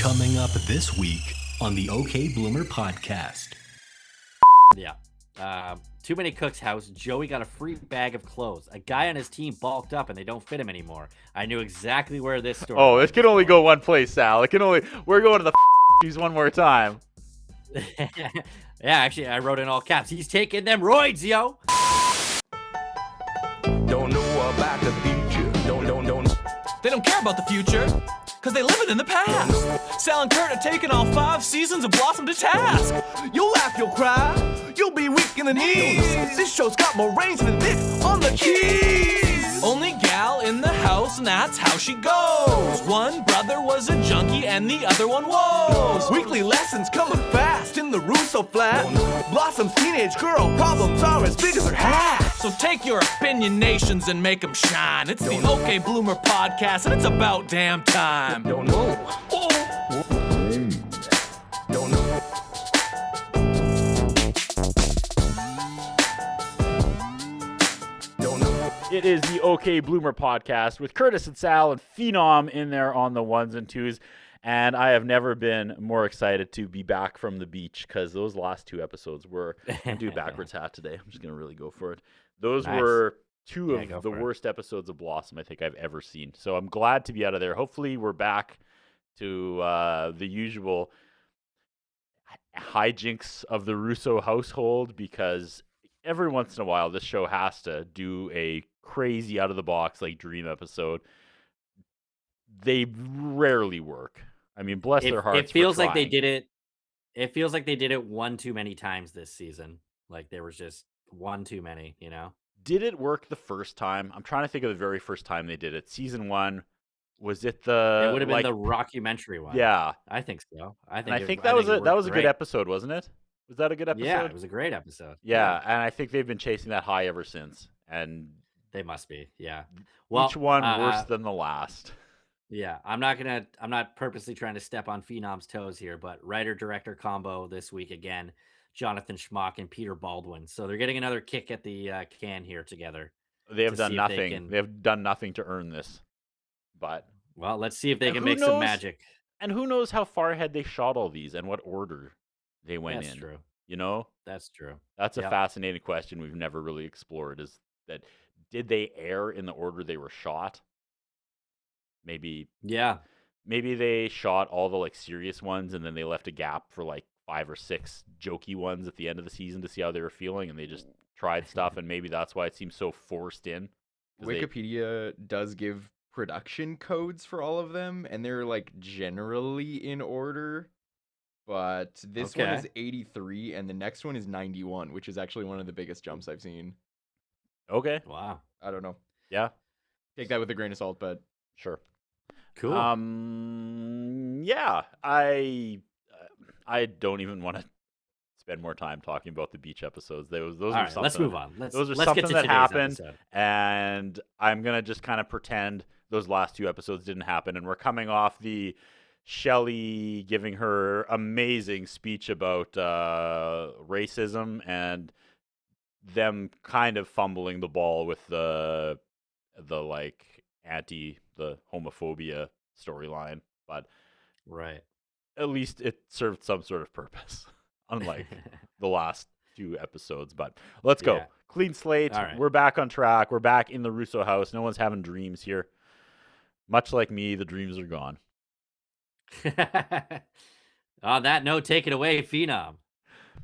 Coming up this week on the OK Bloomer podcast. Yeah. Too Many Cooks house. Joey got a free bag of clothes. A guy on his team bulked up and they don't fit him anymore. I knew exactly where this story it can only go one place, Sal. We're going to the use one more time. Yeah, actually, I wrote in all caps. He's taking them roids, yo. Don't know about the future. Don't. They don't care about the future, because they live it in the past. Sal and Curtis are taking all 5 seasons of Blossom to task. You'll laugh, you'll cry, you'll be weak in the knees. This show's got more range than this on the keys. Only gal in the house, and that's how she goes. One brother was a junkie, and the other one was. Weekly lessons coming fast in the Russo flat. Blossom's teenage girl problems are as big as her hat. So take your opinionations and make them shine. It's the OK Bloomer podcast, and it's about damn time. Don't know. Don't know. It is the OK Bloomer podcast with Curtis and Sal and Phenom in there on the ones and twos. And I have never been more excited to be back from the beach because those last 2 episodes were, I'm doing backwards hat today. I'm just going to really go for it. Those Nice. were 2 Yeah, of the worst episodes of Blossom I think I've ever seen. So I'm glad to be out of there. Hopefully we're back to the usual hijinks of the Russo household, because every once in a while this show has to do a crazy out of the box like dream episode. They rarely work. I mean, bless their hearts. It feels for like they trying. did it. It feels like they did it one too many times this season. Like there was just one too many, you know? Did it work the first time? I'm trying to think of the very first time they did it. Season 1, was it the? It would have been the rockumentary one. Yeah, I think so. I and think that was it a worked good great. episode, wasn't it? Was that a good episode? Yeah, it was a great episode. Yeah, and I think they've been chasing that high ever since, and They must be. Yeah. Well, each one worse than the last. Yeah, I'm not purposely trying to step on Phenom's toes here, but writer-director combo this week again, Jonathan Schmock and Peter Baldwin. So they're getting another kick at the can here together. They have to done see if they nothing. can- They have done nothing to earn this. But Well, let's see if they And can who make some knows? magic. and who knows how far ahead they shot all these and what order they went That's in. true. You know, That's true. that's a Yep. fascinating question we've never really explored. Is that did they air in the order they were shot? Maybe Yeah. they shot all the like serious ones and then they left a gap for like 5 or 6 jokey ones at the end of the season to see how they were feeling, and they just tried stuff, and maybe that's why it seems so forced in. 'Cause they- Wikipedia does give production codes for all of them, and they're like generally in order. But this one Okay. is 83, and the next one is 91, which is actually one of the biggest jumps I've seen. Okay, Wow. I don't know. yeah, Take that with a grain of salt, but sure. Cool. Yeah, I don't even want to spend more time talking about the beach episodes. Those All are right, something. let's move on. Those are Let's something get to that today's happened, episode. and I'm gonna just kind of pretend those last 2 episodes didn't happen. And we're coming off the Shelley giving her amazing speech about racism and them kind of fumbling the ball with the like the homophobia storyline, but Right. at least it served some sort of purpose, unlike the last 2 episodes. But let's go. Yeah. Clean slate. All right. We're back on track. We're back in the Russo house. No one's having dreams here. Much like me, the dreams are gone. On that note, take it away, Phenom.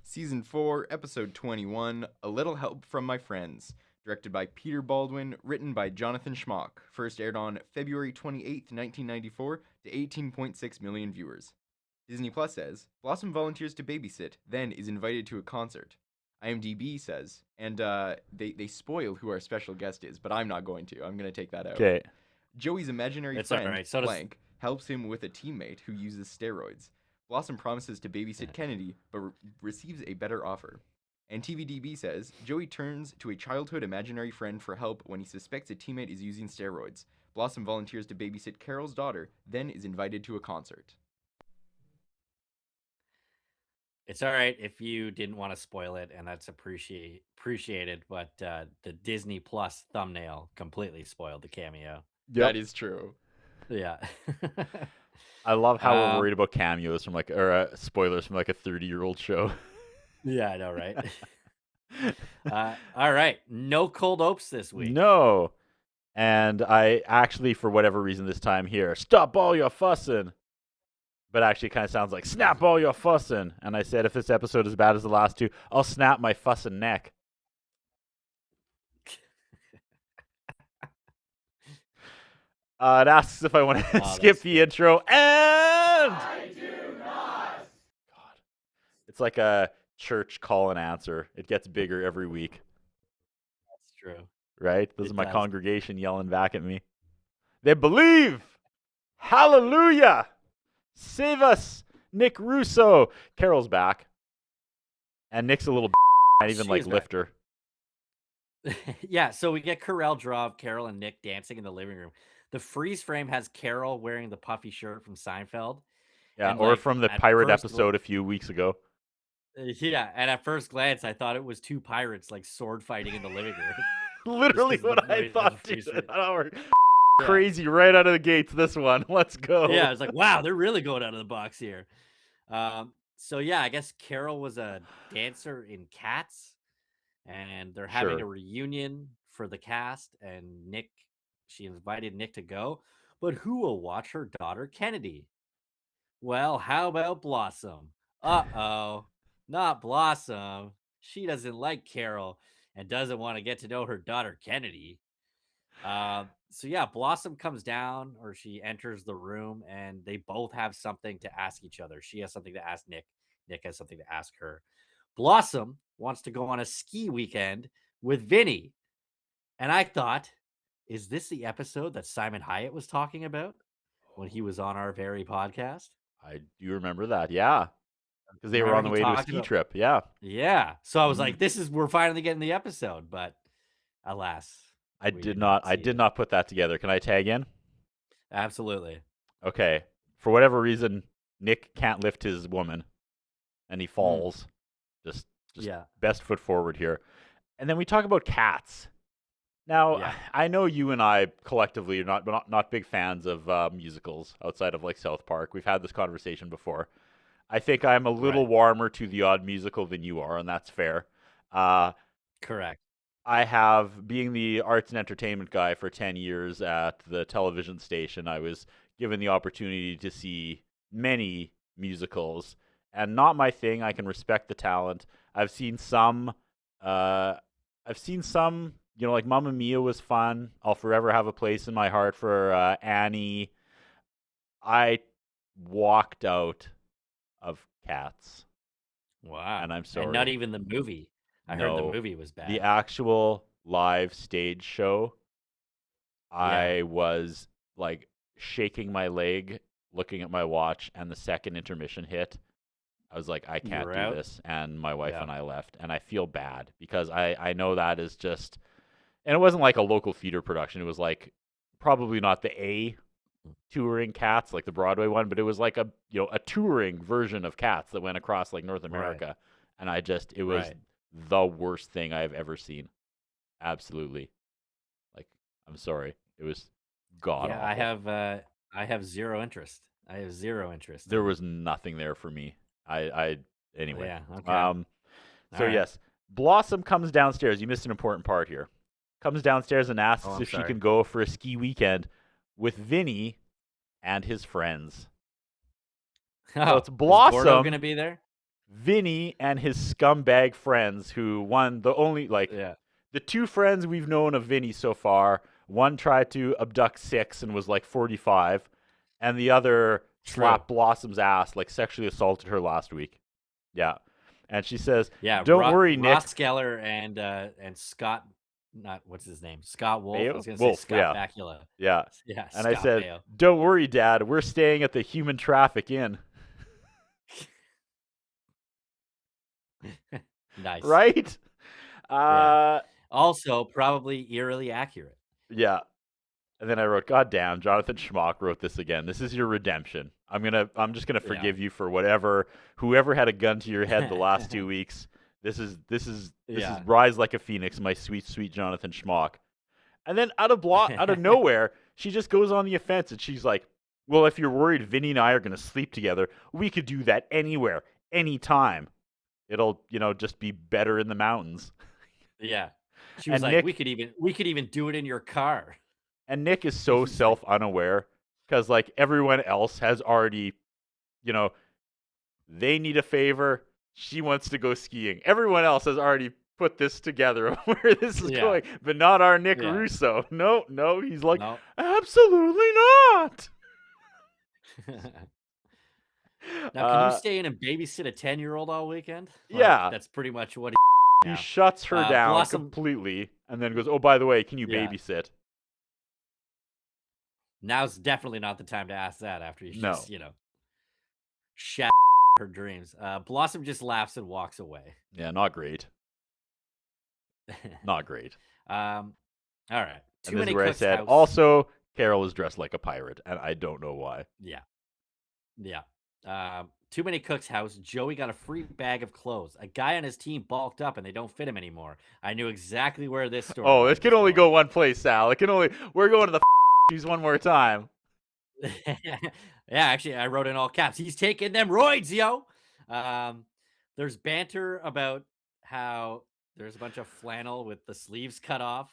Season 4, Episode 21, A Little Help from My Friends. Directed by Peter Baldwin, written by Jonathan Schmock. First aired on February 28th, 1994, to 18.6 million viewers. Disney Plus says, Blossom volunteers to babysit, then is invited to a concert. IMDb says, and they spoil who our special guest is, but I'm not going to. I'm going to take that out. Okay. Joey's imaginary It's all friend, right. So does- Blank, helps him with a teammate who uses steroids. Blossom promises to babysit Kennedy, but receives a better offer. And TVDB says, Joey turns to a childhood imaginary friend for help when he suspects a teammate is using steroids. Blossom volunteers to babysit Carol's daughter, then is invited to a concert. It's all right if you didn't want to spoil it, and that's appreciated. But the Disney Plus thumbnail completely spoiled the cameo. That is true. Yeah. I love how we're Um, worried about cameos from spoilers from like a 30-year-old show. Yeah, I know, right? All right. No cold opes this week. No. And I actually, for whatever reason this time here, stop all your fussing. But actually it kind of sounds like snap all your fussing. And I said if this episode is as bad as the last two, I'll snap my fussing neck. It asks if I want to skip that's the good. intro, and I do not. God, it's like a church call and answer. It gets bigger every week, That's true. right? This It is my does. congregation yelling back at me. They believe. Hallelujah. Save us, Nick Russo. Carol's back, and Nick's a little not even She like is back. lift her. Yeah, so we get Carell draw of Carol and Nick dancing in the living room. The freeze frame has Carol wearing the puffy shirt from Seinfeld. Yeah, And, or like, from the at pirate first episode a few weeks ago. Yeah, and at first glance, I thought it was two pirates like sword fighting in the living room. Literally 'cause of what the I way the thought. freeze Dude. frame- We're Yeah. crazy right out of the gates. This one. Let's go. Yeah, I was like, wow, they're really going out of the box here. So yeah, I guess Carol was a dancer in Cats, and they're having a Sure. reunion for the cast, and she invited Nick to go, but who will watch her daughter Kennedy? Well, how about Blossom? Uh-oh, not Blossom. She doesn't like Carol and doesn't want to get to know her daughter Kennedy. So yeah, Blossom comes down, or she enters the room, and they both have something to ask each other. She has something to ask Nick. Nick has something to ask her. Blossom wants to go on a ski weekend with Vinny. And I thought, is this the episode that Simon Hyatt was talking about when he was on our very podcast? I do remember that. Yeah. Because they were on Remember the he way to a talked ski about- trip. Yeah. Yeah. So I was like, we're finally getting the episode, but alas. I we did not see it. put that together. Can I tag in? Absolutely. Okay. For whatever reason, Nick can't lift his woman and he falls. Just Yeah. best foot forward here. And then we talk about Cats. Now, Yeah. I know you and I collectively are not big fans of musicals outside of like South Park. We've had this conversation before. I think I'm a little Right. warmer to the odd musical than you are, and that's fair. Correct. I have, being the arts and entertainment guy for 10 years at the television station, I was given the opportunity to see many musicals, and not my thing. I can respect the talent. I've seen some, like Mamma Mia was fun. I'll forever have a place in my heart for Annie. I walked out of Cats. Wow. And I'm sorry. And not even the movie. I heard the No. movie was bad. The actual live stage show, I was like shaking my leg, looking at my watch, and the second intermission hit. I was like, I can't were do out? this. And my wife Yeah. and I left. And I feel bad because I know that is just, and it wasn't like a local theater production. It was like probably not the A touring Cats, like the Broadway one, but it was like a touring version of Cats that went across like North America. And it was Right. the worst thing I've ever seen. Absolutely. Like, I'm sorry. It was god awful. I have zero interest. I have zero interest. There was nothing there for me. Anyway. Yeah. Okay. So All right. yes, Blossom comes downstairs. You missed an important part here. Comes downstairs and asks I'm if she sorry. can go for a ski weekend with Vinny and his friends. Oh, it's is Blossom. Gordo gonna be there? Vinny and his scumbag friends, who the two friends we've known of Vinny so far. One tried to abduct 6 and was like 45, and the other slapped Blossom's ass, like sexually assaulted her last week. Yeah. And she says, Yeah. don't worry, Nick. Ross Geller and Scott, what's his name? Scott Wolf. Mayo? I was gonna Wolf, say Scott Bakula. Yeah. Yeah. And I Scott said, Mayo. don't worry, Dad. We're staying at the Human Traffic Inn. Nice. Right? Also, probably eerily accurate. Yeah. And then I wrote, God damn, Jonathan Schmock wrote this again. This is your redemption. I'm just gonna forgive you for whoever had a gun to your head the last 2 weeks. This is rise like a phoenix, my sweet, sweet Jonathan Schmock. And then out of nowhere, she just goes on the offense and she's like, Well, if you're worried Vinny and I are going to sleep together, we could do that anywhere, anytime. It'll, just be better in the mountains. Yeah. She was And like, Nick, we could even do it in your car. and Nick is so self-unaware because, like, everyone else has already, they need a favor. She wants to go skiing. Everyone else has already put this together of where this is going, but not our Nick Russo. No, he's like, absolutely not. Now, can you stay in and babysit a 10-year-old all weekend? Yeah. That's pretty much what he shuts her down Blossom completely and then goes, oh, by the way, can you babysit? Now's definitely not the time to ask that after you just, shat her dreams. Blossom just laughs and walks away. Yeah, not great. Not great. All right. And this is where I said, also, Carol is dressed like a pirate, and I don't know why. Yeah. Too Many Cooks' house. Joey got a free bag of clothes. A guy on his team bulked up and they don't fit him anymore. I knew exactly where this story Oh, it can only go one place, Sal. We're going to the use one more time. Yeah, actually, I wrote in all caps. He's taking them roids, yo. There's banter about how there's a bunch of flannel with the sleeves cut off.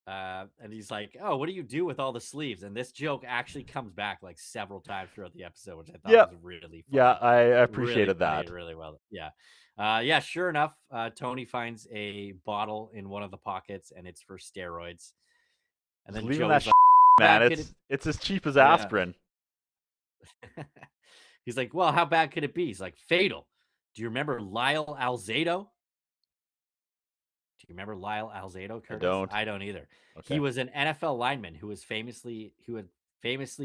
And he's like, oh, what do you do with all the sleeves? And this joke actually comes back like several times throughout the episode, which I thought was really funny. Yeah, I appreciated that. Really well. Yeah, sure enough, Tony finds a bottle in one of the pockets and it's for steroids. And then leaving Joey's that like, man, it's as cheap as aspirin. He's like, well, how bad could it be? He's like, fatal. Do you remember Lyle Alzado? Do you remember Lyle Alzado, Curtis? I don't either. Okay. He was an NFL lineman who had famously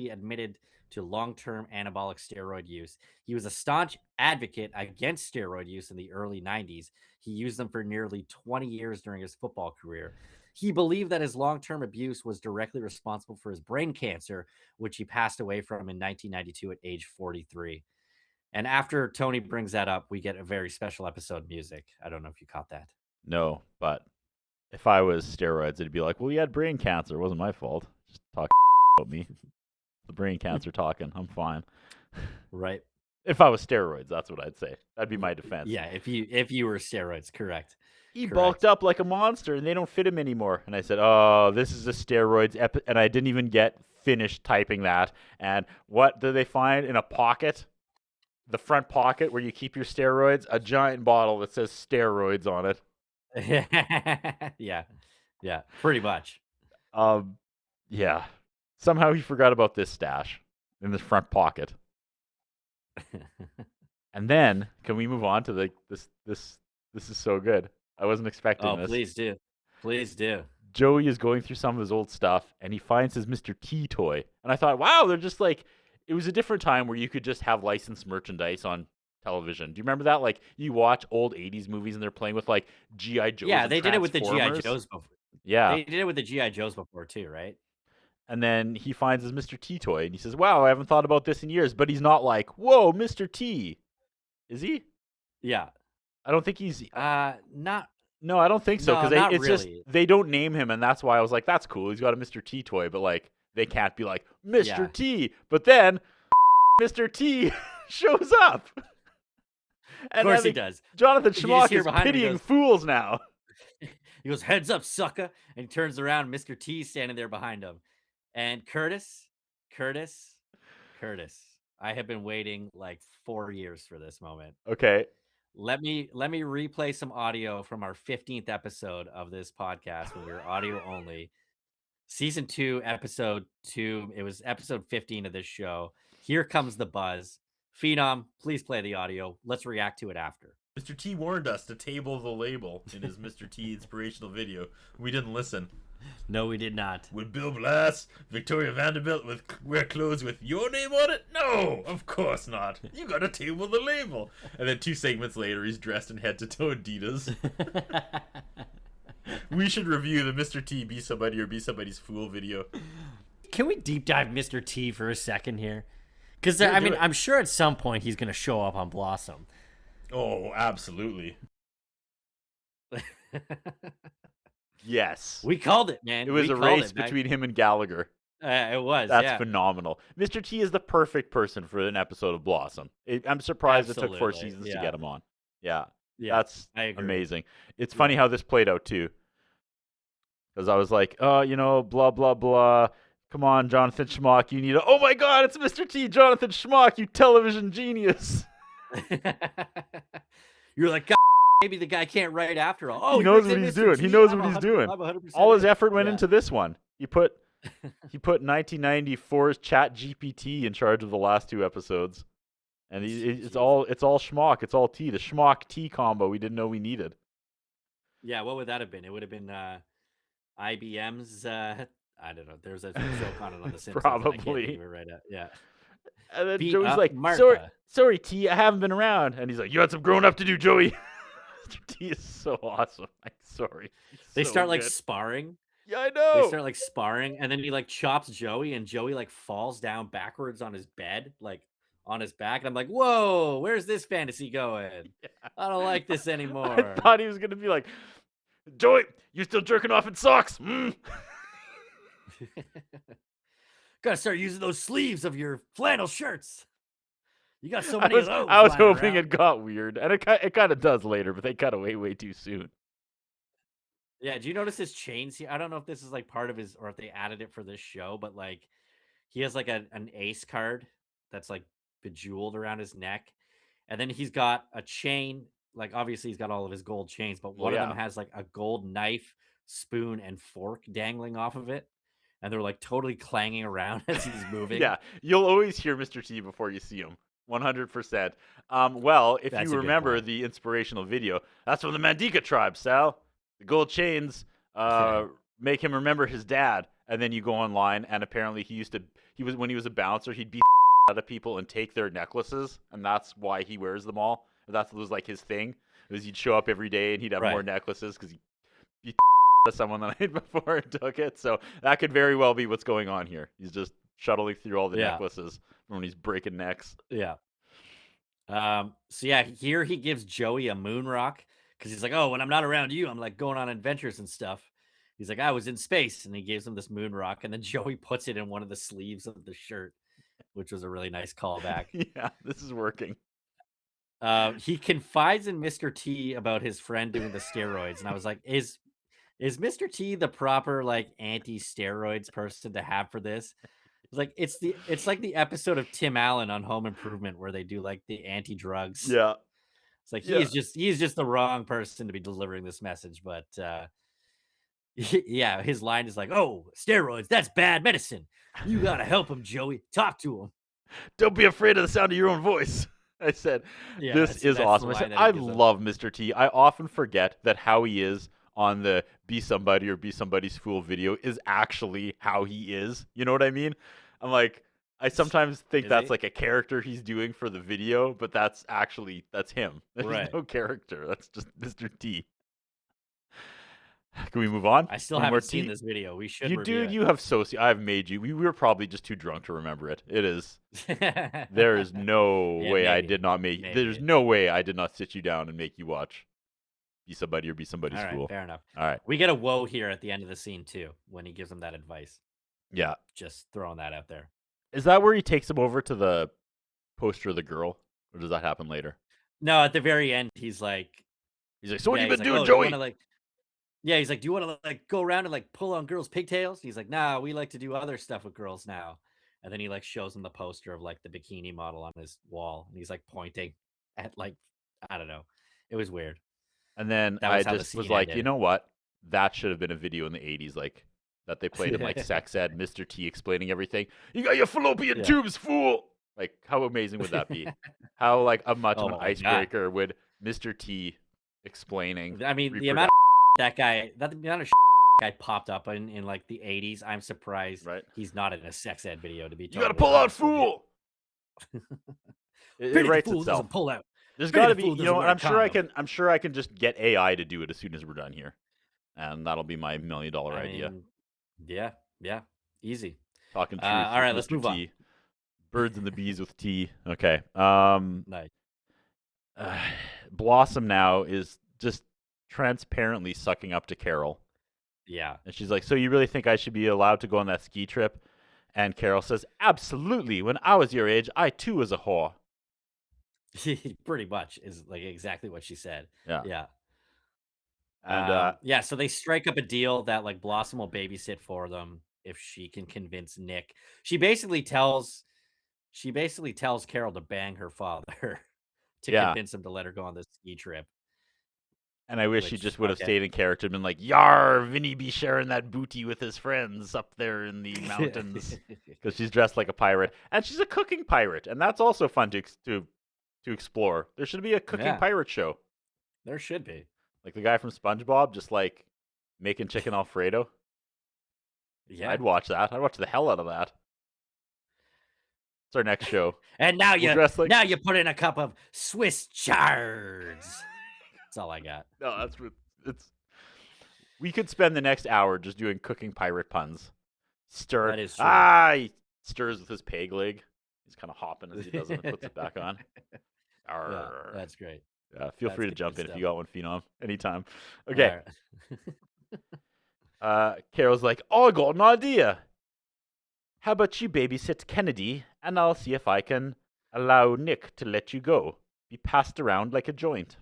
admitted to long-term anabolic steroid use. He was a staunch advocate against steroid use in the early 90s. He used them for nearly 20 years during his football career. He believed that his long-term abuse was directly responsible for his brain cancer, which he passed away from in 1992 at age 43. And after Tony brings that up, we get a very special episode music. I don't know if you caught that. No, but if I was steroids, it'd be like, well, you had brain cancer. It wasn't my fault. Just talk about me. The brain cancer talking. I'm fine. Right. If I was steroids, that's what I'd say. That'd be my defense. Yeah, if you were steroids, correct. He bulked up like a monster, and they don't fit him anymore. And I said, oh, this is a steroids and I didn't even get finished typing that. And what do they find in a pocket? The front pocket where you keep your steroids? A giant bottle that says steroids on it. Yeah, pretty much. Yeah. Somehow he forgot about this stash in the front pocket. And then, can we move on to this is so good. I wasn't expecting this. Please do. Joey is going through some of his old stuff and he finds his Mr. T toy. And I thought, wow, they're just like, it was a different time where you could just have licensed merchandise on television. Do you remember that? Like, you watch old 80s movies and they're playing with like G.I. Joes. Yeah, they did it with the G.I. Joes before. Yeah. They did it with the G.I. Joes before too, right? And then he finds his Mr. T toy and he says, wow, I haven't thought about this in years. But he's not like, whoa, Mr. T. Is he? Yeah. I don't think he's not. No, I don't think so. Because it's really. Just they don't name him, and that's why I was like, that's cool. He's got a Mr. T toy, but like they can't be like Mr. T. But then Mr. T shows up. And of course he does. Jonathan Schmock is pitying fools now. He goes, heads up, sucker. And he turns around. Mr. T standing there behind him. And Curtis. I have been waiting like 4 years for this moment. Okay. Let me replay some audio from our 15th episode of this podcast when we were audio only. Season 2, episode 2. It was episode 15 of this show. Here comes the buzz. Phenom, please play the audio. Let's react to it after. Mr. T warned us to table the label in his Mr. T inspirational video. We didn't listen. No, we did not. Would Bill Blass, Victoria Vanderbilt wear clothes with your name on it? No, of course not. You gotta table the label. And then 2 segments later, he's dressed in head-to-toe Adidas. We should review the Mr. T Be Somebody or Be Somebody's Fool video. Can we deep dive Mr. T for a second here? Because, I'm sure at some point he's going to show up on Blossom. Oh, absolutely. Yes. We called it, man. It was a race between him and Gallagher. It was. That's phenomenal. Mr. T is the perfect person for an episode of Blossom. I'm surprised it took 4 Absolutely, seasons to yeah. get him on. Yeah, Yeah, that's I agree. amazing. It's funny how this played out too, because I was like, oh, blah blah blah. Come on, Jonathan Schmock, you need a. Oh my God, it's Mr. T, Jonathan Schmock, you television genius. You're like, God, maybe the guy can't write after all. Oh, He knows brings what in he's Mr. doing. T. He knows I'm what he's 100 doing. I'm 100% All his in. effort went Yeah. into this one. He put 1994's Chat GPT in charge of the last 2 episodes, and it's all Schmock. It's all T. The Schmock T combo we didn't know we needed. Yeah, what would that have been? It would have been IBM's. I don't know. There's a joke on it on The Simpsons. Probably. I can't think of it right now. Yeah. And then Beat Joey's up like, Martha. sorry, T, I haven't been around. And he's like, you had some growing up to do, Joey. Mr. T is so awesome. I'm sorry. He's They so start like good. sparring. Yeah, I know. They start like sparring, and then he like chops Joey, and Joey like falls down backwards on his bed, like on his back. And I'm like, whoa, where's this fantasy going? I don't like this anymore. I thought he was going to be like, Joey, you still jerking off in socks? Mm. Gotta start using those sleeves of your flannel shirts. You got so many I was of those. lying hoping around. it got weird. And it kind of does later, but they cut away way too soon. Yeah, do you notice his chains here? I don't know if this is like part of his or if they added it for this show, but like he has like an ace card that's like bejeweled around his neck. And then he's got a chain, like obviously he's got all of his gold chains, but one of them has like a gold knife, spoon, and fork dangling off of it. And they're like totally clanging around as he's moving. Yeah, you'll always hear Mr. T before you see him. 100%. Well, if That's a you good remember point. the inspirational video, that's from the Mandika tribe, Sal. The gold chains make him remember his dad. And then you go online, and apparently when he was a bouncer, he'd beat out of people and take their necklaces, and that's why he wears them all. That was like his thing. It was he'd show up every day and he'd have more necklaces because he beat out of someone the night before and took it. So that could very well be what's going on here. He's just shuttling through all the necklaces when he's breaking necks. Yeah. So yeah, here he gives Joey a moon rock because he's like, oh, when I'm not around you, I'm like going on adventures and stuff. He's like, I was in space, and he gives him this moon rock, and then Joey puts it in one of the sleeves of the shirt, which was a really nice callback. Yeah, this is working. He confides in Mr. T about his friend doing the steroids, and I was like, is Mr. T the proper like anti-steroids person to have for this? Like it's like the episode of Tim Allen on Home Improvement where they do like the anti-drugs. Yeah. It's like he's just the wrong person to be delivering this message, but yeah, his line is like, "Oh, steroids, that's bad medicine. You got to help him, Joey. Talk to him. Don't be afraid of the sound of your own voice." I said, Yeah, this is that's the awesome. I line said, that he I gives him. love Mr. T. I often forget that how he is on the Be Somebody or Be Somebody's Fool video is actually how he is. You know what I mean? I'm like, I sometimes think Is that's he? like a character he's doing for the video, but that's him. There's Right. no character. That's just Mr. T. Can we move on? I still One more haven't seen T? this video. We should You review dude, you have I've made you. We were probably just too drunk to remember it. It is. There is no Yeah, way I maybe. did not make. Maybe. There's no way I did not sit you down and make you watch Be Somebody or Be Somebody's All right, Fool. fair enough. All right. We get a whoa here at the end of the scene too when he gives him that advice. Yeah. Just throwing that out there. Is that where he takes him over to the poster of the girl, or does that happen later? No, at the very end, he's like, So what yeah, have you he's been like, doing, "Oh, do you Joey? wanna, like, yeah, he's like, do you want to like go around and like pull on girls' pigtails? He's like, nah, we like to do other stuff with girls now. And then he like shows him the poster of like the bikini model on his wall, and he's like pointing at like, I don't know, it was weird. And then That I was how the just was scene like, ended. you know what? That should have been a video in the 80s, like that they played in like sex ed, Mr. T explaining everything. You got your fallopian Yeah. tubes, fool! Like, how amazing would that be? How like a much Oh of an my God. icebreaker would Mr. T explaining? I mean, the amount of the amount of guy popped up in like the 80s, I'm surprised Right. he's not in a sex ed video to be. You got to totally pull out, honest with you. fool! It Pretty writes fool itself. doesn't pull out. There's Pretty got to be, fool you doesn't know, wear a I'm sure I can just get AI to do it as soon as we're done here, and that'll be my $1 million I idea. mean, yeah, easy. Talking truth. all right, with let's Mr. move on. T. Birds and the bees with T. Okay. Nice. Blossom now is just transparently sucking up to Carol, Yeah. and she's like, "So you really think I should be allowed to go on that ski trip?" And Carol says, absolutely. When I was your age, I too was a whore. Pretty much is like exactly what she said. Yeah. Yeah. And yeah, so they strike up a deal that like Blossom will babysit for them if she can convince Nick. She basically tells Carol to bang her father to convince him to let her go on this ski trip. And I wish he just would have stayed in character and been like, Yar, Vinny be sharing that booty with his friends up there in the mountains. Because she's dressed like a pirate. And she's a cooking pirate. And that's also fun to explore. There should be a cooking pirate show. There should be. Like the guy from SpongeBob, just like making chicken Alfredo. Yeah. I'd watch that. I'd watch the hell out of that. It's our next show. And now you put in a cup of Swiss chards. That's all I got. No, we could spend the next hour just doing cooking pirate puns. Stir. That is true. He stirs with his peg leg. He's kind of hopping as he does it and puts it back on. Yeah, that's great. Yeah, feel free to jump in stuff. if you got one, Phenom, anytime. Okay. Carol's like, oh, I got an idea. How about you babysit Kennedy, and I'll see if I can allow Nick to let you go. Be passed around like a joint.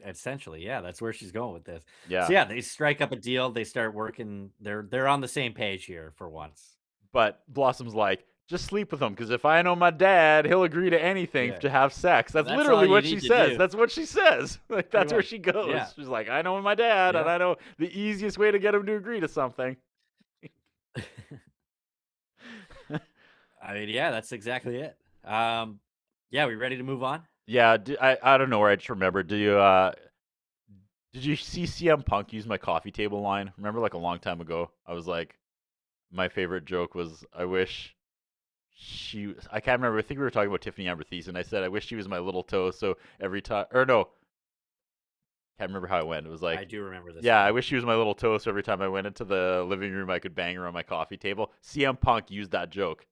Essentially, yeah, that's where she's going with this. Yeah. So yeah, they strike up a deal. They start working. They're on the same page here for once. But Blossom's like, just sleep with him, because if I know my dad, he'll agree to anything to have sex. That's literally what she says. That's what she says. Like, that's where she goes. Yeah. She's like, I know my dad, and I know the easiest way to get him to agree to something. I mean, yeah, that's exactly it. Yeah, we ready to move on? Yeah, I don't know where I just remembered. Did you see CM Punk use my coffee table line? Remember, like a long time ago, I was like, my favorite joke was, I wish I can't remember. I think we were talking about Tiffany Amber Thies, and I said, I wish she was my little toe. So every time, or no, can't remember how it went. It was like, I do remember this. Yeah, I wish she was my little toe. So every time I went into the living room, I could bang her on my coffee table. CM Punk used that joke.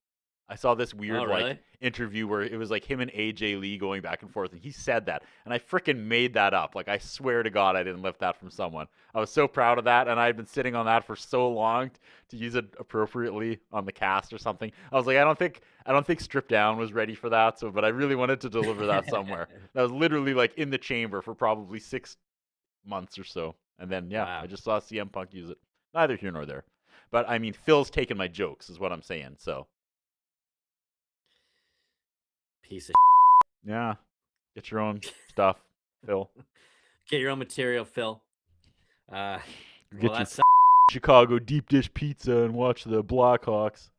I saw this weird like interview where it was like him and AJ Lee going back and forth, and he said that, and I freaking made that up. Like, I swear to God, I didn't lift that from someone. I was so proud of that, and I had been sitting on that for so long to use it appropriately on the cast or something. I was like, I don't think Strip Down was ready for that. So, but I really wanted to deliver that somewhere. That was literally like in the chamber for probably 6 months or so, and then I just saw CM Punk use it. Neither here nor there, but I mean, Phil's taking my jokes, is what I'm saying. So. Piece of yeah, get your own stuff, Phil. Get your own material, Phil. Get your Chicago deep dish pizza and watch the Blackhawks.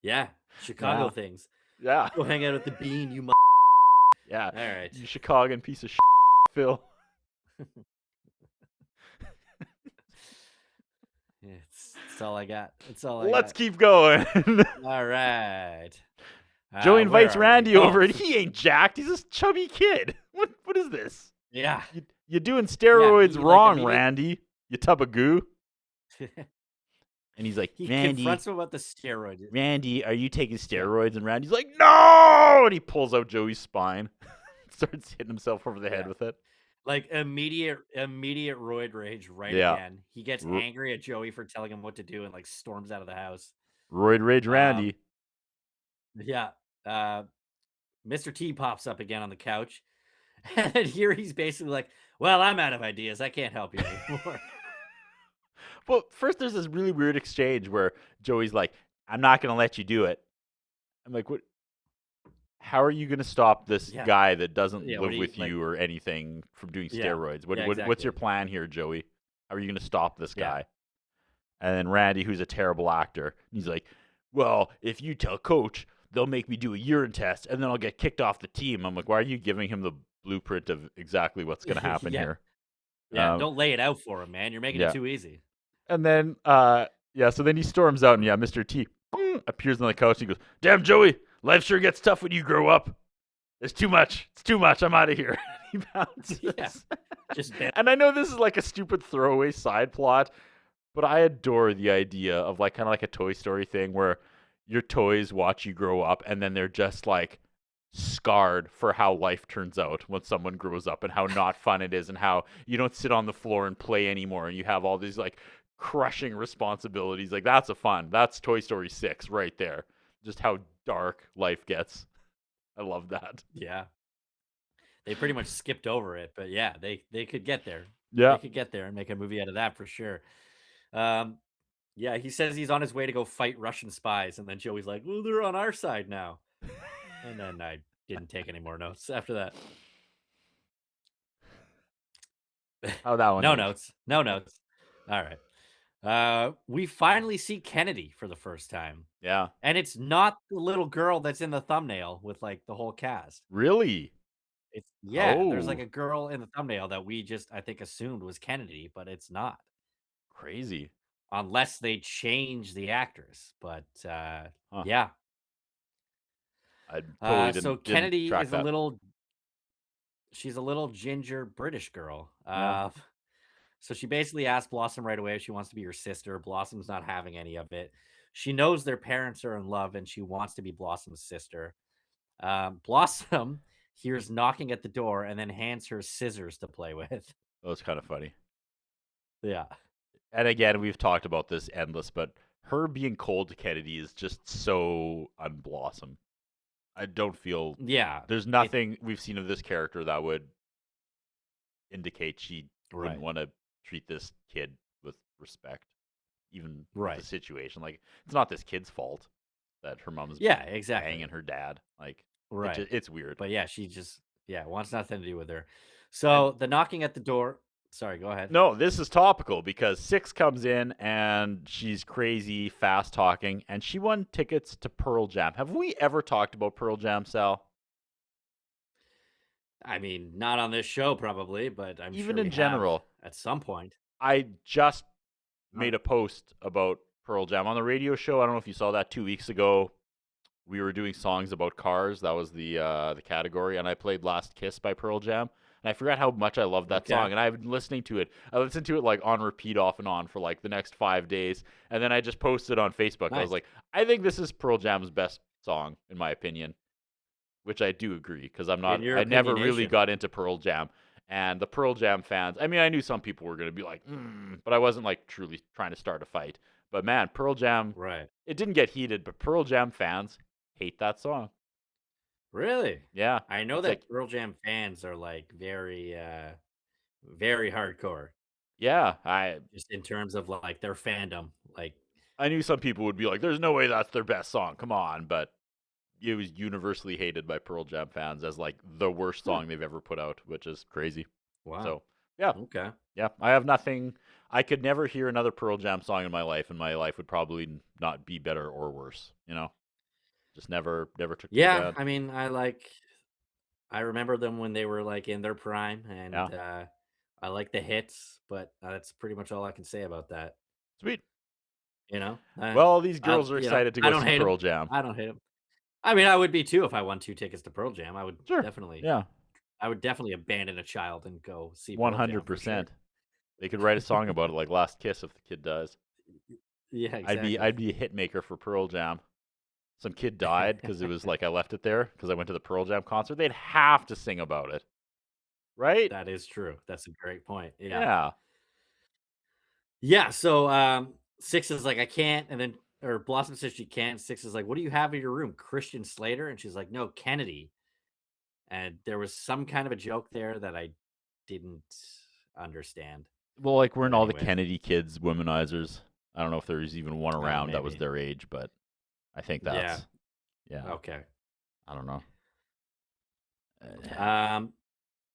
Yeah, Chicago things. Yeah, go hang out at the Bean, you. Yeah, all right, you Chicagoan piece of Phil. That's all I got. That's all. Let's keep going. All right. Joey invites Randy over, and he ain't jacked. He's a chubby kid. What is this? Yeah. You're doing steroids wrong, Randy. You tub of goo. And he's like, Randy. Confronts him about the steroids. Randy, are you taking steroids? And Randy's like, no! And he pulls out Joey's spine. Starts hitting himself over the head with it. Like immediate roid rage again. He gets angry at Joey for telling him what to do and like storms out of the house. Roid rage Randy. Yeah. Mr. T pops up again on the couch. And here he's basically like, well, I'm out of ideas. I can't help you anymore. Well, first there's this really weird exchange where Joey's like, I'm not going to let you do it. I'm like, what? How are you going to stop this guy that doesn't live with you or anything from doing steroids? What's your plan here, Joey? How are you going to stop this guy? And then Randy, who's a terrible actor, he's like, well, if you tell coach, they'll make me do a urine test, and then I'll get kicked off the team. I'm like, why are you giving him the blueprint of exactly what's going to happen here? Yeah, don't lay it out for him, man. You're making it too easy. And then, so then he storms out, and Mr. T appears on the couch, and he goes, damn, Joey, life sure gets tough when you grow up. It's too much. It's too much. I'm out of here. He bounces. Yeah. And I know this is like a stupid throwaway side plot, but I adore the idea of like kind of like a Toy Story thing where your toys watch you grow up, and then they're just like scarred for how life turns out when someone grows up and how not fun it is and how you don't sit on the floor and play anymore and you have all these like crushing responsibilities. Like that's Toy Story 6 right there. Just how dark life gets. I love that. Yeah. They pretty much skipped over it, but yeah, they could get there. Yeah. They could get there and make a movie out of that for sure. Yeah, he says he's on his way to go fight Russian spies, and then Joey's like, "Well, they're on our side now." And then I didn't take any more notes after that. How that one? No is. notes. No notes. All right. We finally see Kennedy for the first time. Yeah. And it's not the little girl that's in the thumbnail with like the whole cast. Really? There's like Oh. a girl in the thumbnail that we just I think assumed was Kennedy, but it's not. Crazy. Unless they change the actress. But Huh. yeah. I totally So didn't Kennedy track is that. she's a little ginger British girl. Yeah. So she basically asked Blossom right away if she wants to be her sister. Blossom's not having any of it. She knows their parents are in love and she wants to be Blossom's sister. Blossom hears knocking at the door and then hands her scissors to play with. That was kind of funny. Yeah. And again, we've talked about this endless, but her being cold to Kennedy is just so unblossom. I don't feel Yeah. there's nothing we've seen of this character that would indicate she Right. wouldn't want to treat this kid with respect, even with Right. the situation. Like, it's not this kid's fault that her mom's Yeah, exactly. banging her dad. Like, Right. it's weird. But yeah, she just wants nothing to do with her. So the knocking at the door. Sorry, go ahead. No, this is topical because Six comes in and she's crazy, fast talking, and she won tickets to Pearl Jam. Have we ever talked about Pearl Jam, Sal? I mean, not on this show probably, but I'm Even sure in we have general. at some point. I just made a post about Pearl Jam on the radio show. I don't know if you saw that 2 weeks ago. We were doing songs about cars. That was the category, and I played "Last Kiss" by Pearl Jam. And I forgot how much I loved that Okay. song, and I've been listening to it. I listened to it like on repeat, off and on for like the next 5 days, and then I just posted on Facebook. I was Nice. like, I think this is Pearl Jam's best song, in my opinion, which I do agree because I never really opinionation. got into Pearl Jam. And the Pearl Jam fans, I mean, I knew some people were going to be like, but I wasn't like truly trying to start a fight. But man, Pearl Jam, Right. it didn't get heated, but Pearl Jam fans hate that song. Really? Yeah. I know It's that like, Pearl Jam fans are like very very hardcore yeah, I just in terms of like their fandom. Like knew some people would be like, there's no way that's their best song. Come on. But it was universally hated by Pearl Jam fans as like the worst song they've ever put out, which is crazy. wow. So, yeah. Okay. Yeah, I have nothing. I could never hear another Pearl Jam song in my life, and my life would probably not be better or worse. Just never took me Yeah, bad. I mean, I remember them when they were like in their prime and Yeah. I like the hits, but that's pretty much all I can say about that, Sweet. you know? Well, these girls are excited to I go don't see hate 'em. Pearl Jam. I don't hate them. I mean, I would be too if I won 2 tickets to Pearl Jam. I would Sure. definitely Yeah, I would definitely abandon a child and go see Pearl Jam for sure. 100%. They could write a song about it, like "Last Kiss" if the kid dies. Yeah, exactly. I'd be a hit maker for Pearl Jam. Some kid died because it was like I left it there because I went to the Pearl Jam concert. They'd have to sing about it, right? That is true. That's a great point. Yeah. Yeah. Yeah, so Six is like, I can't, and then or Blossom says she can't. Six is like, what do you have in your room? Christian Slater? And she's like, no, Kennedy. And there was some kind of a joke there that I didn't understand. Well, like weren't But all the anyway. Kennedy kids womanizers? I don't know if there was even one around that was maybe. their age, but I think Yeah. that's yeah. Okay. I don't know.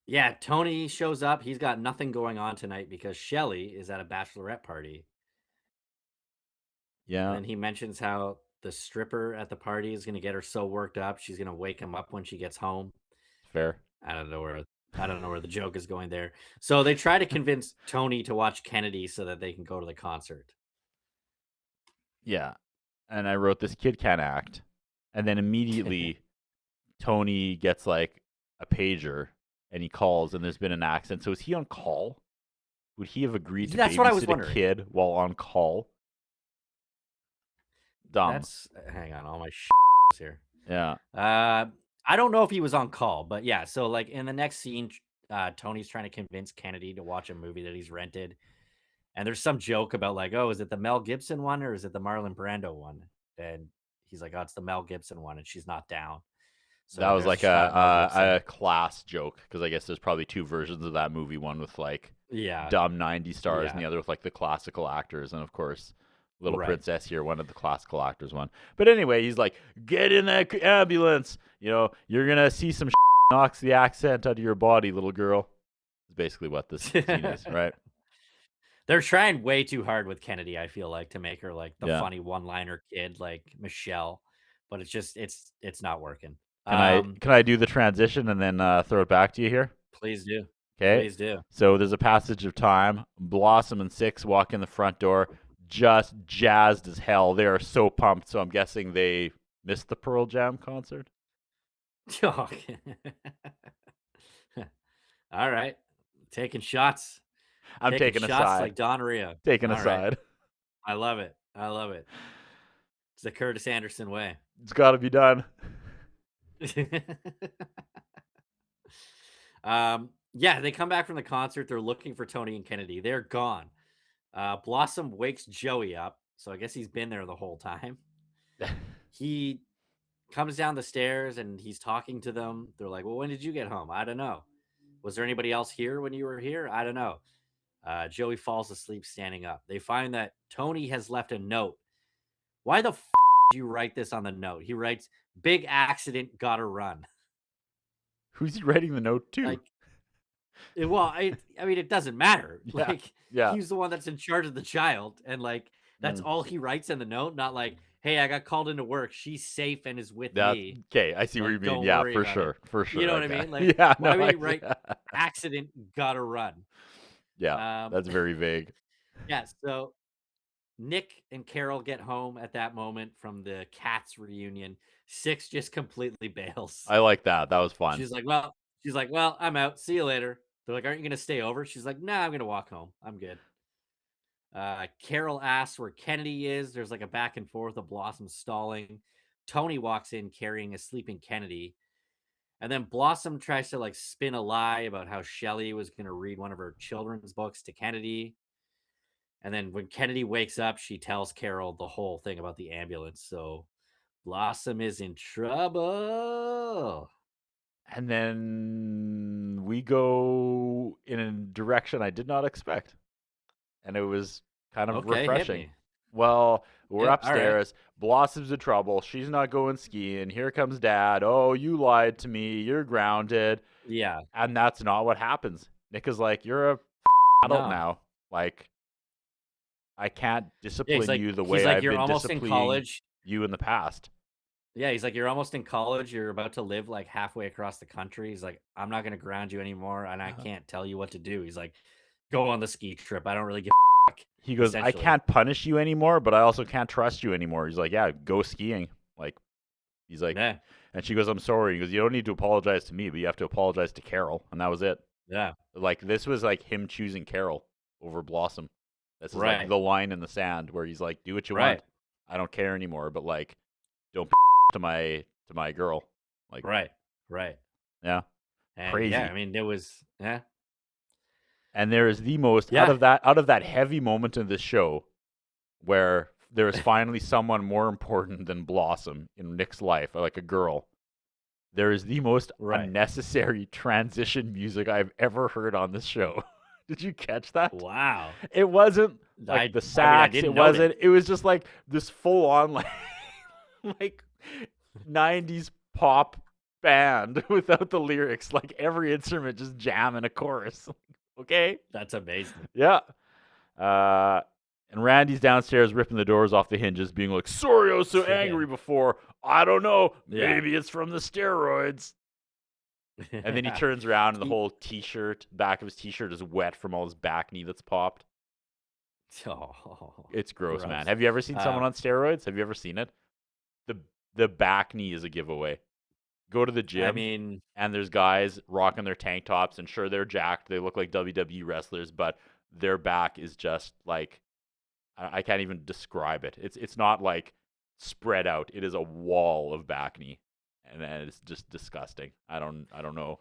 Yeah, Tony shows up. He's got nothing going on tonight because Shelly is at a bachelorette party. Yeah. And then he mentions how the stripper at the party is going to get her so worked up she's going to wake him up when she gets home. Fair. I don't know where the joke is going there. So they try to convince Tony to watch Kennedy so that they can go to the concert. Yeah. And I wrote this kid can't act. And then immediately Tony gets like a pager and he calls and there's been an accident. So is he on call? Would he have agreed to That's what I was babysit a wondering. kid while on call? Dumb. That's hang on, all my here. Yeah. I don't know if he was on call, but yeah. So like in the next scene, Tony's trying to convince Kennedy to watch a movie that he's rented, and there's some joke about like, oh, is it the Mel Gibson one or is it the Marlon Brando one? And he's like, oh, it's the Mel Gibson one, and she's not down. So That was there's a like shot of Mel Gibson. a class joke because I guess there's probably two versions of that movie. One with like Yeah, dumb 90 stars, and yeah, the other with like the classical actors. And of course, Little right. Princess here, one of the classical actors one. But anyway, he's like, get in that ambulance. You know, you're gonna see some knocks the accent out of your body, little girl. Is basically what this scene is, right? They're trying way too hard with Kennedy, I feel like, to make her like the Yeah. funny one-liner kid like Michelle, but it's not working. Can I do the transition and then throw it back to you here? Please do. Okay. Please do. So there's a passage of time. Blossom and Six walk in the front door, just jazzed as hell. They are so pumped. So I'm guessing they missed the Pearl Jam concert. All right. Taking shots. I'm taking a shots side. like Don Rio. Taking a All right. side. I love it. I love it. It's the Curtis Anderson way. It's got to be done. Yeah, they come back from the concert. They're looking for Tony and Kennedy. They're gone. Blossom wakes Joey up, so I guess he's been there the whole time. He comes down the stairs and he's talking to them. They're like, well, when did you get home? I don't know. Was there anybody else here when you were here? I don't know. Joey falls asleep standing up. They find that Tony has left a note. Why the did you write this on the note? He writes, big accident, gotta run. Who's he writing the note to? Like, I mean, it doesn't matter. Yeah, Like, yeah. he's the one that's in charge of the child, and like that's all he writes in the note. Not like, hey, I got called into work. She's safe and is with me. Okay, I see what you Like, mean. don't Yeah, worry for about sure. it. For sure. You know what I okay. mean? Like, yeah, why no, would he I- write accident, gotta run? Yeah, that's very vague. Yeah. So Nick and Carol get home at that moment from the Cats reunion. Six just completely bails. I like that. That was fun. She's like, well, I'm out. See you later. They're like, aren't you gonna stay over? She's like, nah, I'm gonna walk home. I'm good. Carol asks where Kennedy is. There's like a back and forth of Blossom stalling. Tony walks in carrying a sleeping Kennedy. And then Blossom tries to like spin a lie about how Shelley was going to read one of her children's books to Kennedy. And then when Kennedy wakes up, she tells Carol the whole thing about the ambulance. So Blossom is in trouble. And then we go in a direction I did not expect. And it was kind of Okay, hit refreshing. me. Well, we're Yeah, all right. upstairs. Blossom's in trouble. She's not going skiing. Here comes Dad. Oh, you lied to me. You're grounded. Yeah. And that's not what happens. Nick is like, you're a adult No. now. Like, I can't Yeah, discipline he's like, you the way I've you're been almost in disciplining college. you in the past. Yeah, he's like, you're almost in college. You're about to live like halfway across the country. He's like, I'm not going to ground you anymore, and I can't tell you what to do. He's like, go on the ski trip. I don't really give a fuck. He goes, I essentially. can't punish you anymore, but I also can't trust you anymore. He's like, yeah, go skiing. Like, he's like, Yeah, and she goes, I'm sorry. He goes, you don't need to apologize to me, but you have to apologize to Carol. And that was it. yeah, Like, this was like him choosing Carol over Blossom. This is like Right. the line in the sand where he's like, do what you Right. want. I don't care anymore, but like, don't to my girl. Like, right. yeah. And Crazy. Yeah, I mean, there was, yeah, And there is the most Yeah. out of that heavy moment in this show where there is finally someone more important than Blossom in Nick's life, like a girl. There is the most Right. unnecessary transition music I've ever heard on this show. Did you catch that? wow. It wasn't like the sax. didn't It note wasn't. It was just like this full on like 90s pop band without the lyrics. Like every instrument just jamming a chorus. Okay. That's amazing. Yeah. And Randy's downstairs ripping the doors off the hinges, being like, sorry, I was so angry before. I don't know. Yeah. Maybe it's from the steroids. And then he turns around and the whole back of his t-shirt is wet from all his back knee that's popped. Oh, It's gross, Gross. man. Have you ever seen someone on steroids? Have you ever seen it? The back knee is a giveaway. Go to the gym. I mean, And there's guys rocking their tank tops, and sure, they're jacked. They look like WWE wrestlers, but their back is just like, I can't even describe it. It's not like spread out. It is a wall of back knee. and it's just disgusting. I don't know.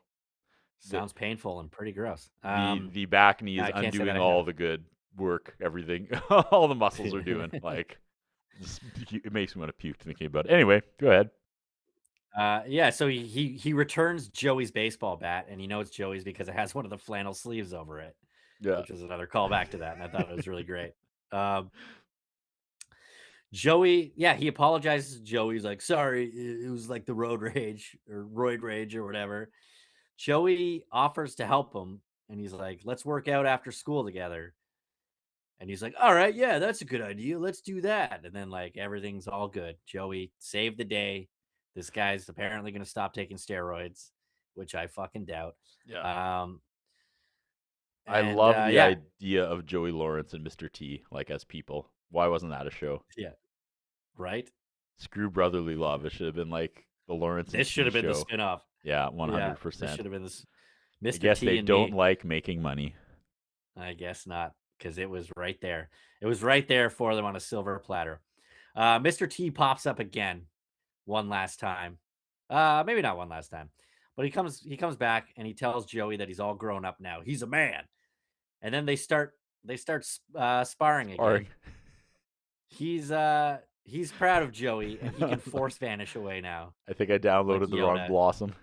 Sounds painful and pretty gross. The back knee is I can't say that undoing I all have. the good work, everything, all the muscles are doing. Like, it makes me want to puke thinking about it. Anyway, go ahead. Yeah, so he returns Joey's baseball bat, and it's Joey's because it has one of the flannel sleeves over it, Yeah. which was another callback to that, and I thought it was really great. Joey, he apologizes to Joey. He's like, sorry, it was like the road rage or roid rage or whatever. Joey offers to help him, and he's like, let's work out after school together. And he's like, all right, yeah, that's a good idea. Let's do that. And then, like, everything's all good. Joey saved the day. This guy's apparently going to stop taking steroids, which I fucking doubt. Yeah. I And, love the yeah. idea of Joey Lawrence and Mr. T, like, as people. Why wasn't that a show? Yeah. Right? Screw Brotherly Love. It should have been like the Lawrence and This should have T been the show. spinoff. Yeah, Yeah, 100%. this should have been this. I Mr. guess T they and don't me. like making money. I guess not, because it was right there. It was right there for them on a silver platter. Mr. T pops up again one last time. Maybe not one last time, but he comes back and he tells Joey that he's all grown up now. He's a man. And then they start sparring again. He's proud of Joey, and he can force vanish away now. I think I downloaded Like the wrong Yoda. Blossom.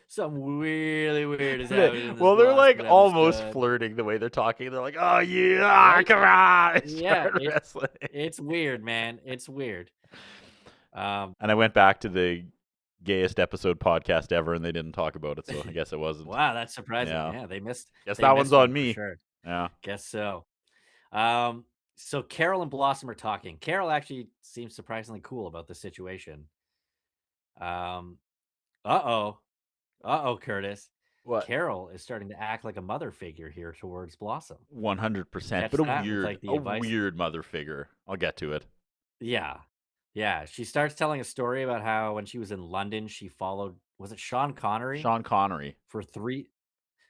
Something really weird is happening. in this Well, they're like Blossom almost episode. flirting the way they're talking. They're like, "Oh yeah, Right? come on!" Yeah, Start wrestling. It's weird, man. It's weird. And I went back to the gayest episode podcast ever, and they didn't talk about it, so I guess it wasn't. Wow, that's surprising. Yeah. Yeah, they missed. Guess they that missed one's on for me. Sure. Yeah. Guess so. So Carol and Blossom are talking. Carol actually seems surprisingly cool about the situation. Curtis. What? Carol is starting to act like a mother figure here towards Blossom. 100%, Catch but a that with, weird, like, the advice? weird mother figure. I'll get to it. Yeah. Yeah. She starts telling a story about how when she was in London, she followed, was it Sean Connery? Sean Connery.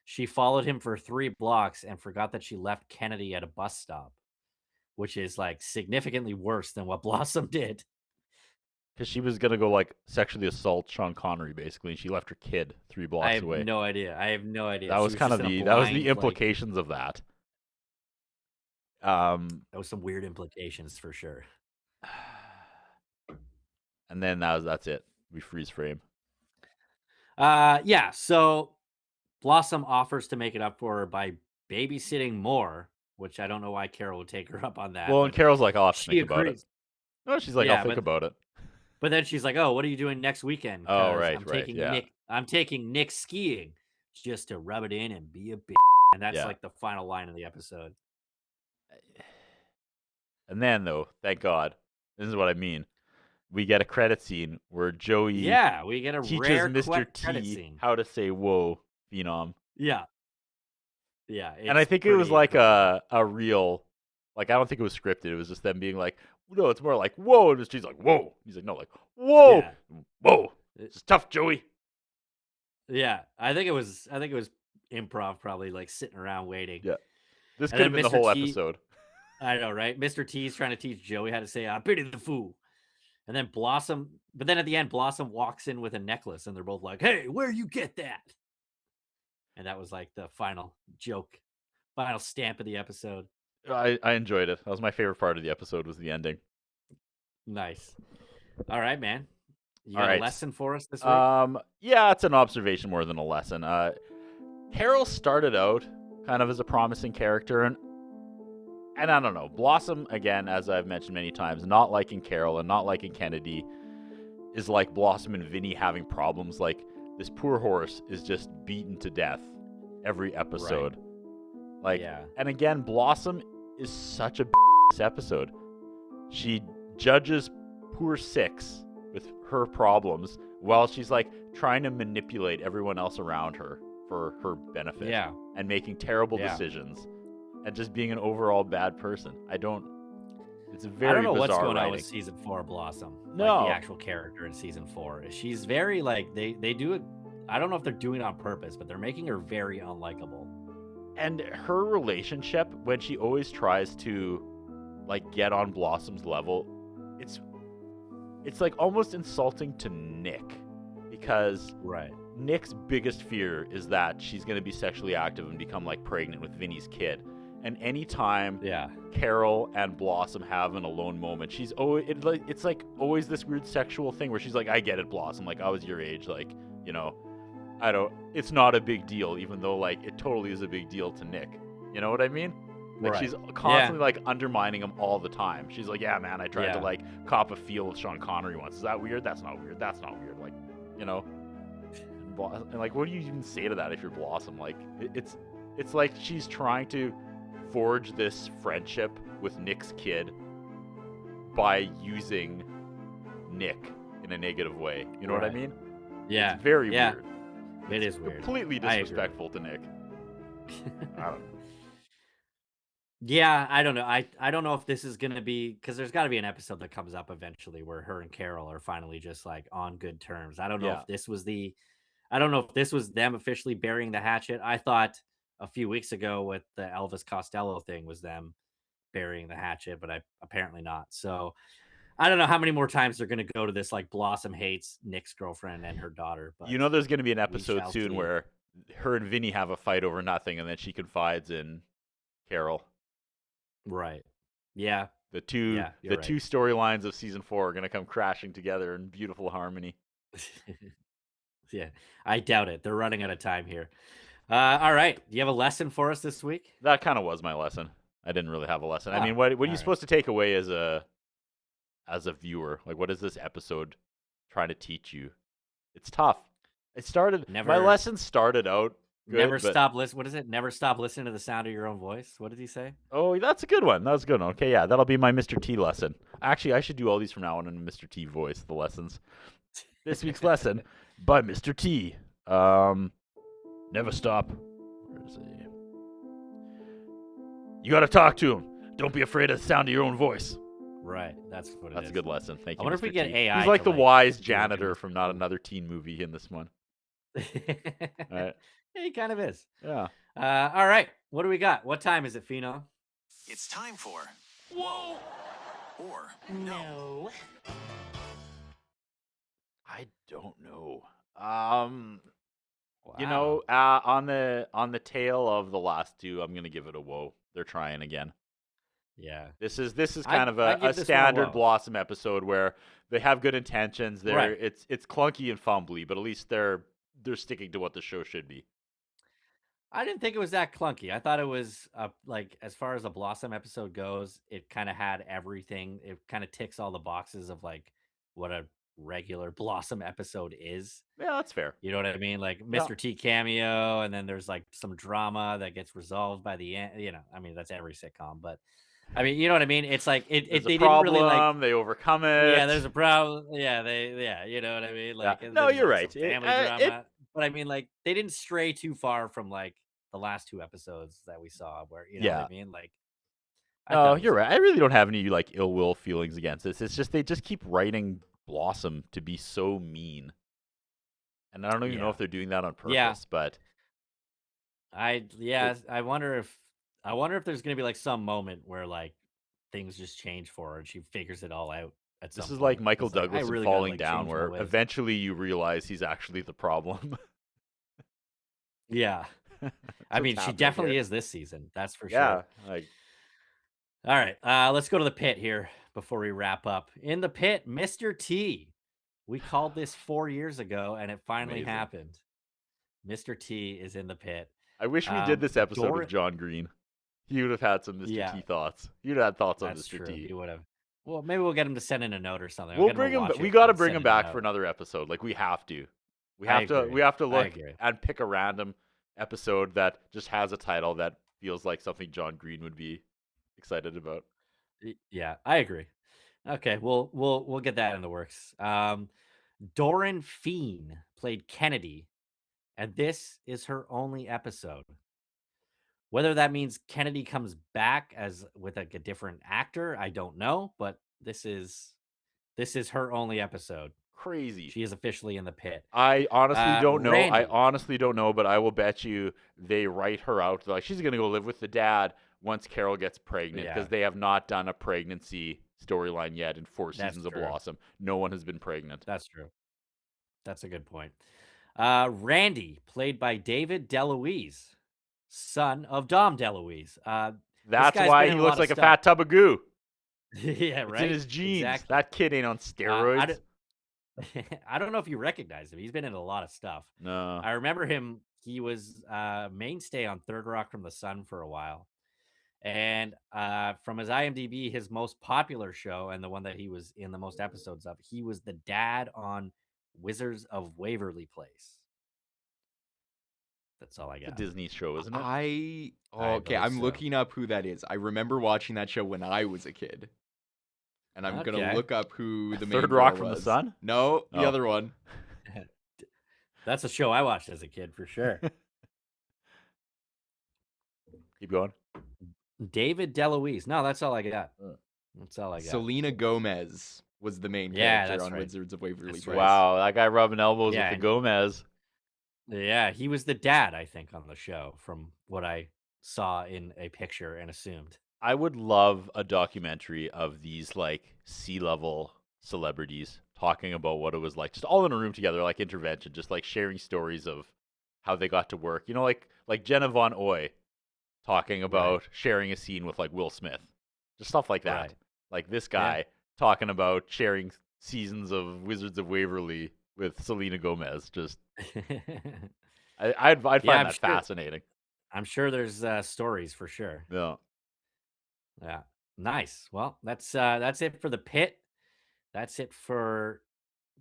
She followed him for 3 blocks and forgot that she left Kennedy at a bus stop, which is like significantly worse than what Blossom did. Because she was gonna go like sexually assault Sean Connery, basically, and she left her kid 3 blocks I have away. no idea. That She was kind of just in a the blind, like- implications of that. That was some weird implications for sure. And then that's it. We freeze frame. Yeah. So Blossom offers to make it up for her by babysitting more, which I don't know why Carol would take her up on that. Well, and Carol's like, "I'll have to she think about it." agrees. No, she's like, Yeah, "I'll think about it." But then she's like, "Oh, what are you doing next weekend?" Oh, 'Cause right, yeah. I'm taking Nick skiing just to rub it in and be a bitch. And that's Yeah. like the final line of the episode. And then, though, thank God, this is what I mean. We get a credit scene where Joey Yeah, we get a teaches rare Mr. credit T scene. how to say "whoa, Phenom." Yeah. Yeah. And I it's think it was pretty like incredible. a real, like, I don't think it was scripted. It was just them being like, "No, it's more like whoa," and Mr. T's like, "Whoa." He's like, "No, like whoa, Yeah. whoa." It's tough, Joey. Yeah. I think it was improv, probably, like sitting around waiting. Yeah. This And could have then been the Mr. whole T- episode. I know, right? Mr. T's trying to teach Joey how to say, "I pity the fool." And then Blossom, but then at the end, Blossom walks in with a necklace and they're both like, "Hey, where you get that?" And that was like the final joke, final stamp of the episode. I enjoyed it. That was my favorite part of the episode, was the ending. Nice. All right, man. You All got right. a lesson for us this week? Yeah, it's an observation more than a lesson. Carol started out kind of as a promising character, and I don't know. Blossom, again, as I've mentioned many times, not liking Carol and not liking Kennedy is like Blossom and Vinny having problems. Like, this poor horse is just beaten to death every episode. Like, Yeah. and again, Blossom is such a this episode. She judges poor Six with her problems while she's like trying to manipulate everyone else around her for her benefit. Yeah. And making terrible Yeah. decisions and just being an overall bad person. It's a I very don't know what's bizarre going on writing. with season 4 of Blossom. No. Like the actual character in season 4. She's very like they do it. I don't know if they're doing it on purpose, but they're making her very unlikable. And her relationship, when she always tries to like get on Blossom's level, it's it's like almost insulting to Nick, because Right. Nick's biggest fear is that she's going to be sexually active and become like pregnant with Vinny's kid. And anytime Yeah. Carol and Blossom have an alone moment, she's it's like always this weird sexual thing where she's like, I get it, Blossom, like I was your age, like, you know, it's not a big deal, even though like it totally is a big deal to Nick. You know what I mean? Like Right. she's constantly like undermining him all the time. She's like, yeah, man, I tried to Yeah. like cop a feel with Sean Connery once. Is that weird? That's not weird. That's not weird. Like, you know, and like, what do you even say to that if you're Blossom? Like, it's like she's trying to forge this friendship with Nick's kid by using Nick in a negative way. You know what I Right. mean? Yeah. It's very Yeah. weird. It It's is weird. completely I agree. disrespectful to Nick. I don't know. Yeah, I don't know. I don't know if this is gonna be, because there's got to be an episode that comes up eventually where her and Carol are finally just like on good terms. I don't know Yeah. if this was I don't know if this was them officially burying the hatchet. I thought a few weeks ago with the Elvis Costello thing was them burying the hatchet, but apparently not. So I don't know how many more times they're gonna go to this, like Blossom hates Nick's girlfriend and her daughter. But You know, there's going to be an we episode shall soon see. where her and Vinny have a fight over nothing, and then she confides in Carol. Right. Yeah. The two Yeah, the you're two right. storylines of season 4 are going to come crashing together in beautiful harmony. Yeah. I doubt it. They're running out of time here. All right. Do you have a lesson for us this week? That kind of was my lesson. I didn't really have a lesson. I Ah, mean, what are you alright. supposed to take away as a viewer? Like, what is this episode trying to teach you? It's tough. My Never- lesson started out good, Never but- stop listening. What is it? Never stop listening to the sound of your own voice. What did he say? Oh, that's a good one. That was a good one. Okay, yeah, that'll be my Mr. T lesson. Actually, I should do all these from now on in a Mr. T voice, the lessons. This week's lesson by Mr. T. Never stop. Where is he? You gotta talk to him. Don't be afraid of the sound of your own voice. Right. That's what it is. That's a good lesson. Thank you. I wonder if we Mr. get T. AI He's like to, the wise do janitor good- from Not Another Teen Movie in this one. Right. Yeah, he kind of is. Yeah. All right. What do we got? What time is it, Phenom? It's time for Whoa or No. I don't know. Wow. You know, on the tail of the last two, I'm gonna give it a whoa. They're trying again. Yeah. This is I- kind of I a give this one a standard whoa. Blossom episode where they have good intentions. Right. It's clunky and fumbly, but at least they're sticking to what the show should be. I didn't think it was that clunky. I thought it was like, as far as a Blossom episode goes, it kind of had everything. It kind of ticks all the boxes of like what a regular Blossom episode is. Yeah, that's fair. You know what I mean? Like Mr. T cameo, and then there's like some drama that gets resolved by the end. You know, I mean, that's every sitcom, but I mean, you know what I mean? It's like There's they a didn't problem. really like. They overcome it. Yeah, there's a problem. Yeah, you know what I mean? Like, and No, there's, you're like, right. some family drama. But I mean, like, they didn't stray too far from like the last two episodes that we saw, where you know what I mean? Like, I thought No, it was you're right. I really don't have any like ill will feelings against this. It's just they just keep writing Blossom to be so mean, and I don't even know Yeah. if they're doing that on purpose. Yeah. But I wonder if there's gonna be like some moment where like things just change for her and she figures it all out. At some this is point. like Michael It's like, I Douglas in really gotta, Falling like, Down, change my where ways. eventually you realize he's actually the problem. Yeah, I what's mean, she happening definitely here. is this season. That's for Yeah, sure. like All right, let's go to the pit here before we wrap up. In the pit, Mr. T. We called this 4 years ago, and it finally Amazing. happened. Mr. T is in the pit. I wish we did this episode Dor- with John Green. He would have had some Mr. Yeah. T thoughts. You'd have had thoughts on That's Mr. true. T. He would have. Well, maybe we'll get him to send in a note or something. We'll bring him. We got to bring him back for another episode. Like we have to. We I have to. agree. We have to I look agree. and pick a random episode that just has a title that feels like something John Green would be excited about. Yeah, I agree. Okay, we'll get that in the works. Doran Feen played Kennedy, and this is her only episode. Whether that means Kennedy comes back as with like a different actor, I don't know, but this is her only episode. Crazy. She is officially in the pit. I honestly don't know. I Randy. honestly don't know, but I will bet you they write her out. Like she's gonna go live with the dad once Carol gets pregnant Yeah. because they have not done a pregnancy storyline yet in 4 That's seasons of true. Blossom. No one has been pregnant. That's true. That's a good point. Randy, played by David DeLuise, son of Dom DeLuise. That's guy's why been in he a looks lot of like a stuff. fat tub of goo. Yeah, It's right. in his genes. Exactly. That kid ain't on steroids. I don't know if you recognize him. He's been in a lot of stuff. No. I remember him. He was mainstay on Third Rock from the Sun for a while. And from his IMDb, his most popular show and the one that he was in the most episodes of, he was the dad on Wizards of Waverly Place. That's all I It's a got. Disney show, isn't it? Okay, believe I'm so. looking up who that is. I remember watching that show when I was a kid. And I'm going to Okay. look up who the main Third girl Rock from the was. Sun? No, the Oh. other one. That's a show I watched as a kid for sure. Keep going. David DeLuise. No, that's all I got. That's all I got. Selena Gomez was the main Yeah, character that's on right. Wizards of Waverly That's Place. right. Wow, that guy rubbing elbows Yeah, with the and- Gomez. Yeah, he was the dad, I think, on the show, from what I saw in a picture and assumed. I would love a documentary of these like C-level celebrities talking about what it was like, just all in a room together, like Intervention, just like sharing stories of how they got to work. You know, like Jenna Von Oy talking about sharing a scene with like Will Smith, just stuff like that. Right. Like this guy talking about sharing seasons of Wizards of Waverly with Selena Gomez. Just I'd find I'm that sure- fascinating. I'm sure there's stories for sure. Yeah. Yeah. Nice. Well, that's it for the pit. That's it for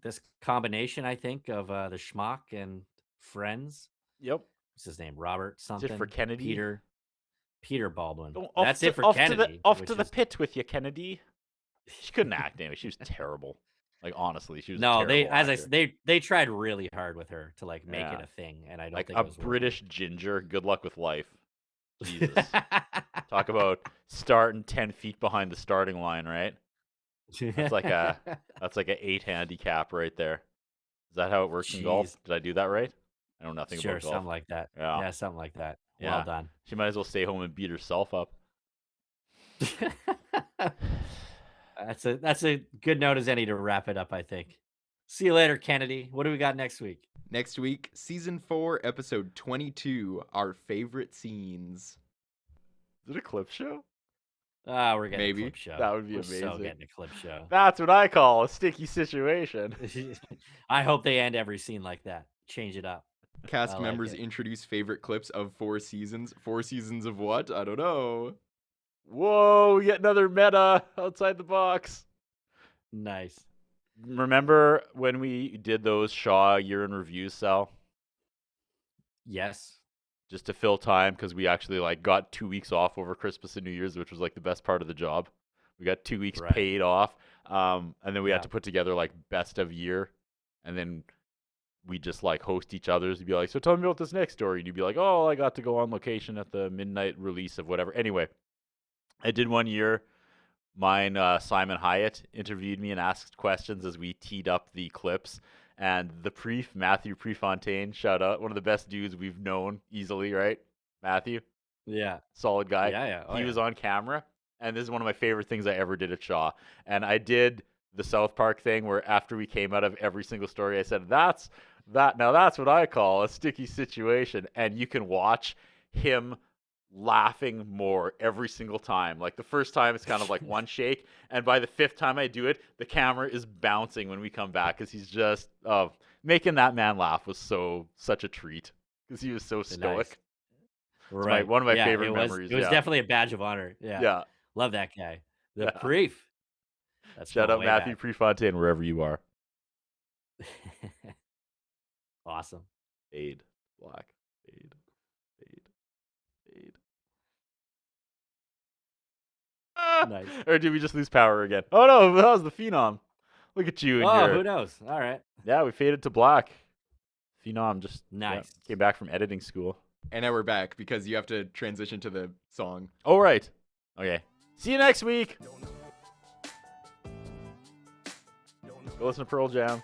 this combination, I think, of the schmuck and friends. Yep. What's his name? Robert That's something. it for Kennedy. Peter Baldwin. Don't- That's it for off Kennedy. off which to the is- pit with you, Kennedy. She couldn't act, anyway. She was terrible. Like honestly, she was. a No, they terrible as actor. they tried really hard with her to like make Yeah. it a thing, and I don't Like think a it was working. British ginger. Good luck with life. Jesus. Talk about starting 10 feet behind the starting line, right? That's like a 8 handicap right there. Is that how it works in golf? Jeez. Did I do that right? I know nothing Sure, about golf. something like that. Yeah. Yeah, something like that. Yeah. Well done. She might as well stay home and beat herself up. That's a good note as any to wrap it up, I think. See you later, Kennedy. What do we got next week? Next week, Season 4, Episode 22, Our Favorite Scenes. Is it a clip show? We're getting Maybe. a clip show. That would be We're So amazing. getting a clip show. That's what I call a sticky situation. I hope they end every scene like that. Change it up. Cast I like members it. introduce favorite clips of 4 seasons. 4 seasons of what? I don't know. Whoa, yet another meta outside the box. Nice. Remember when we did those Shaw year in reviews, Sal? Yes. Just to fill time because we actually like got 2 weeks off over Christmas and New Year's, which was like the best part of the job. We got 2 weeks Right. paid off, and then we Yeah. had to put together like best of year, and then we just like host each other's. You'd be like, "So tell me about this next story," and you'd be like, "Oh, I got to go on location at the midnight release of whatever." Anyway, I did one year. Mine, Simon Hyatt interviewed me and asked questions as we teed up the clips. And the Matthew Prefontaine, shout out, one of the best dudes we've known easily, right? Matthew, Yeah. solid guy. Yeah. Oh, he yeah. was on camera, and this is one of my favorite things I ever did at Shaw. And I did the South Park thing where after we came out of every single story, I said, that's what I call a sticky situation. And you can watch him laughing more every single time. Like the first time it's kind of like one shake, and by the 5th time I do it, the camera is bouncing when we come back because he's just making that man laugh was such a treat because he was so stoic. Right. one of my Yeah, favorite it was, memories, It was yeah. definitely a badge of honor. Yeah. Yeah. Love that guy. The Yeah. Preef. That's Shout going out way Matthew back. Prefontaine wherever you are. Awesome. Fade. Black. Fade. Fade. Fade. Nice. Or did we just lose power again? Oh no, that was the Phenom. Look at you in Oh, your... who knows? All right. Yeah, we faded to black. Phenom just Nice. came back from editing school. And now we're back because you have to transition to the song. Oh, right. Okay. See you next week. Go listen to Pearl Jam.